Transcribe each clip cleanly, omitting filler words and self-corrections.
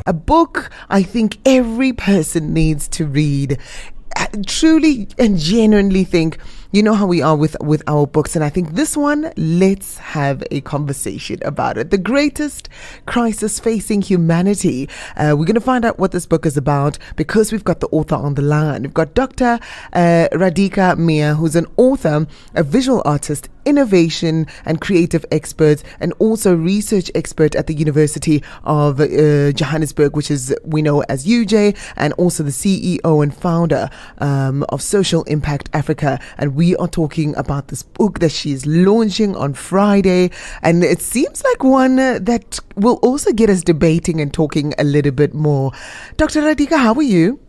A book I think every person needs to read. I truly and genuinely think, you know how we are with our books, and I think this one, let's have a conversation about it. The greatest crisis facing humanity. We're going to find out what this book is about because we've got the author on the line. We've got Dr. Radhika Mia, who's an author, a visual artist, innovation and creative expert, and also research expert at the University of Johannesburg, which is we know as UJ, and also the CEO and founder of Social Impact Africa. And we are talking about this book that she is launching on Friday, and it seems like one that will also get us debating and talking a little bit more. Dr. Radhika, how are you?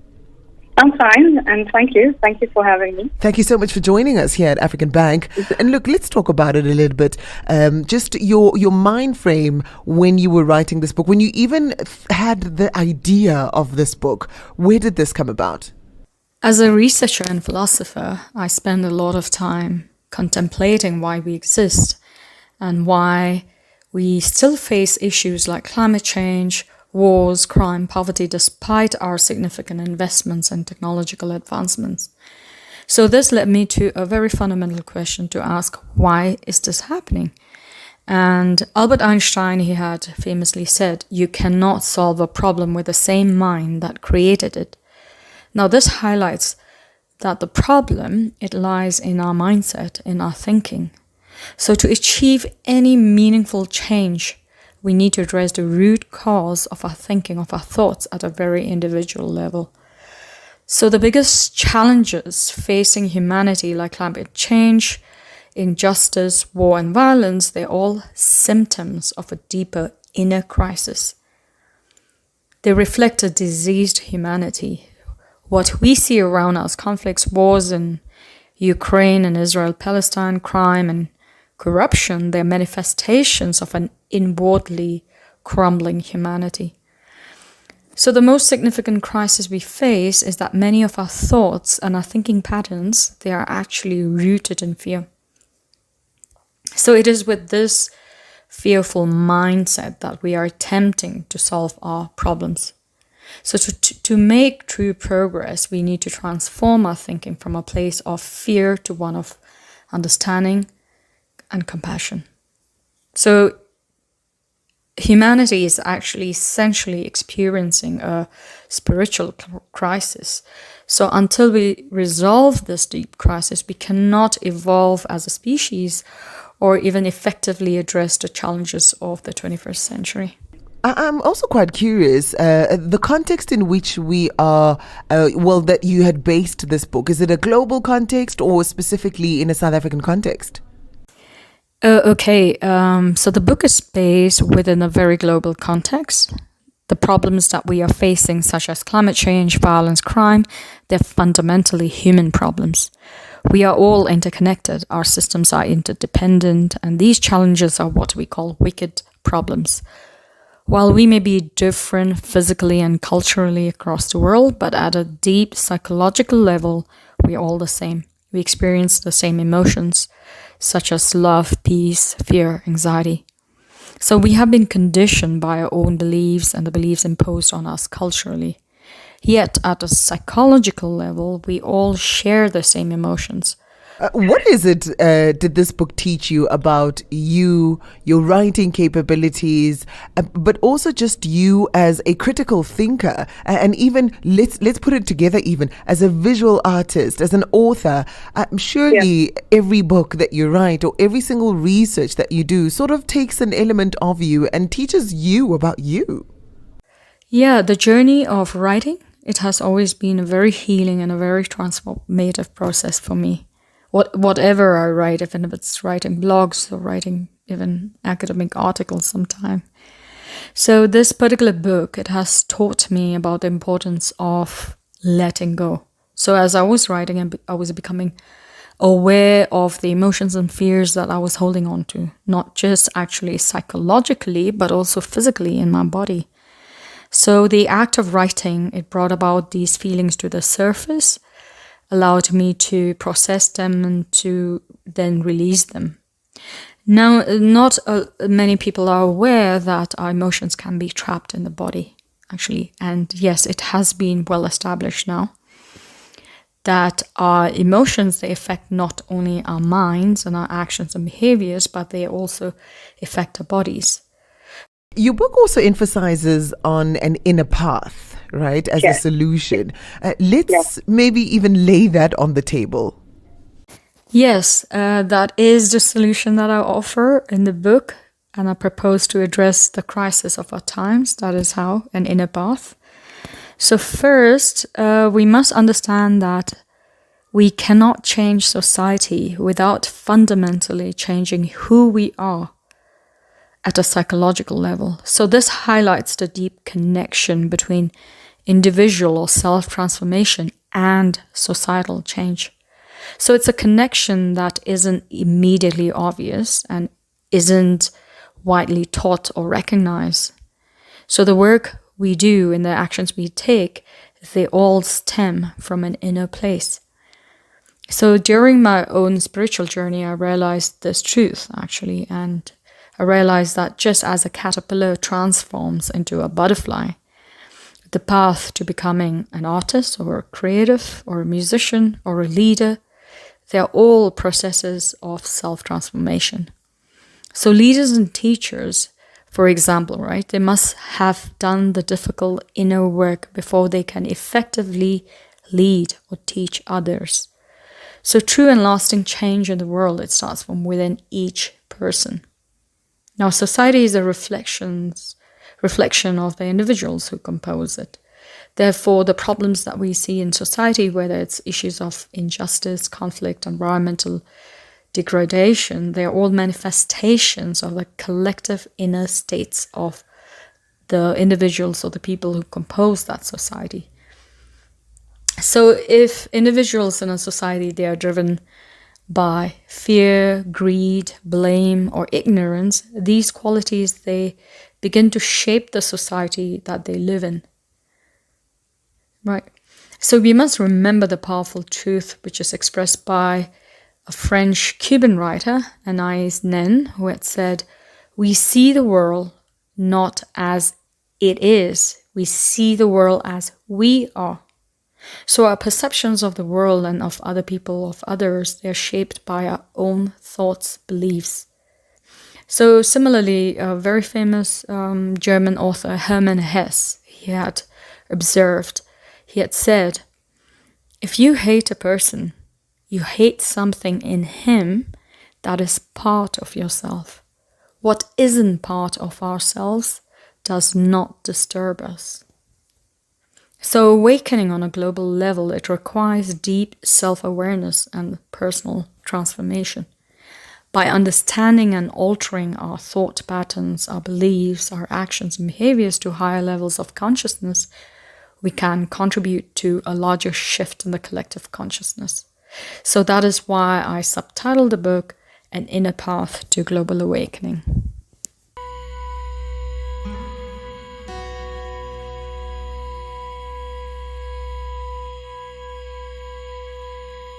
I'm fine, and thank you. Thank you for having me. Thank you so much for joining us here at African Bank. And look, let's talk about it a little bit. Just your mind frame when you were writing this book, when you even had the idea of this book. Where did this come about? As a researcher and philosopher, I spend a lot of time contemplating why we exist and why we still face issues like climate change, wars, crime, poverty, despite our significant investments and technological advancements. So this led me to a very fundamental question to ask, why is this happening? And Albert Einstein, he had famously said, you cannot solve a problem with the same mind that created it. Now this highlights that the problem, it lies in our mindset, in our thinking. So to achieve any meaningful change, we need to address the root cause of our thinking, of our thoughts at a very individual level. So the biggest challenges facing humanity, like climate change, injustice, war, and violence, they're all symptoms of a deeper inner crisis. They reflect a diseased humanity. What we see around us, conflicts, wars in Ukraine and Israel, Palestine, crime and corruption, they're manifestations of an inwardly crumbling humanity. So the most significant crisis we face is that many of our thoughts and our thinking patterns, they are actually rooted in fear. So it is with this fearful mindset that we are attempting to solve our problems. So to make true progress, we need to transform our thinking from a place of fear to one of understanding and compassion. So humanity is actually essentially experiencing a spiritual crisis. So until we resolve this deep crisis, we cannot evolve as a species or even effectively address the challenges of the 21st century. I'm also quite curious, the context in which we are, that you had based this book. Is it a global context or specifically in a South African context? So the book is based within a very global context. The problems that we are facing, such as climate change, violence, crime, they're fundamentally human problems. We are all interconnected, our systems are interdependent, and these challenges are what we call wicked problems. While we may be different physically and culturally across the world, but at a deep psychological level, we are all the same. We experience the same emotions, such as love, peace, fear, anxiety. So we have been conditioned by our own beliefs and the beliefs imposed on us culturally. Yet at a psychological level, we all share the same emotions. What is it did this book teach you about you, your writing capabilities, but also just you as a critical thinker, and even let's put it together, even as a visual artist, as an author? Surely every book that you write or every single research that you do sort of takes an element of you and teaches you about you. Yeah, the journey of writing, it has always been a very healing and a very transformative process for me. Whatever I write, even if it's writing blogs or writing even academic articles sometime. So this particular book, it has taught me about the importance of letting go. So as I was writing, I was becoming aware of the emotions and fears that I was holding on to, not just actually psychologically, but also physically in my body. So the act of writing, it brought about these feelings to the surface, allowed me to process them and to then release them. Now, not many people are aware that our emotions can be trapped in the body. actually. And yes, it has been well established now that our emotions, they affect not only our minds and our actions and behaviors, but they also affect our bodies. Your book also emphasizes on an inner path, right, as a Yes. solution. Let's maybe even lay that on the table. Yes, that is the solution that I offer in the book, and I propose to address the crisis of our times. That is how, an inner path. So first, we must understand that we cannot change society without fundamentally changing who we are at a psychological level. So this highlights the deep connection between individual or self-transformation and societal change. So it's a connection that isn't immediately obvious and isn't widely taught or recognized. So the work we do and the actions we take, they all stem from an inner place. So during my own spiritual journey, I realized this truth, actually, and I realized that just as a caterpillar transforms into a butterfly, the path to becoming an artist or a creative or a musician or a leader, they are all processes of self-transformation. So leaders and teachers, for example, right, they must have done the difficult inner work before they can effectively lead or teach others. So true and lasting change in the world, it starts from within each person. Now, society is a reflection of the individuals who compose it. Therefore, the problems that we see in society, whether it's issues of injustice, conflict, environmental degradation, they are all manifestations of the collective inner states of the individuals or the people who compose that society. So if individuals in a society, they are driven by fear, greed, blame, or ignorance, these qualities, they begin to shape the society that they live in. Right. So we must remember the powerful truth which is expressed by a French-Cuban writer, Anais Nin, who had said, "We see the world not as it is. We see the world as we are." So our perceptions of the world and of other people, of others, they're shaped by our own thoughts, beliefs. So similarly, a very famous German author, Hermann Hesse, he had said, if you hate a person, you hate something in him that is part of yourself. What isn't part of ourselves does not disturb us. So awakening on a global level, it requires deep self-awareness and personal transformation. By understanding and altering our thought patterns, our beliefs, our actions and behaviors to higher levels of consciousness, we can contribute to a larger shift in the collective consciousness. So that is why I subtitled the book, An Inner Path to Global Awakening.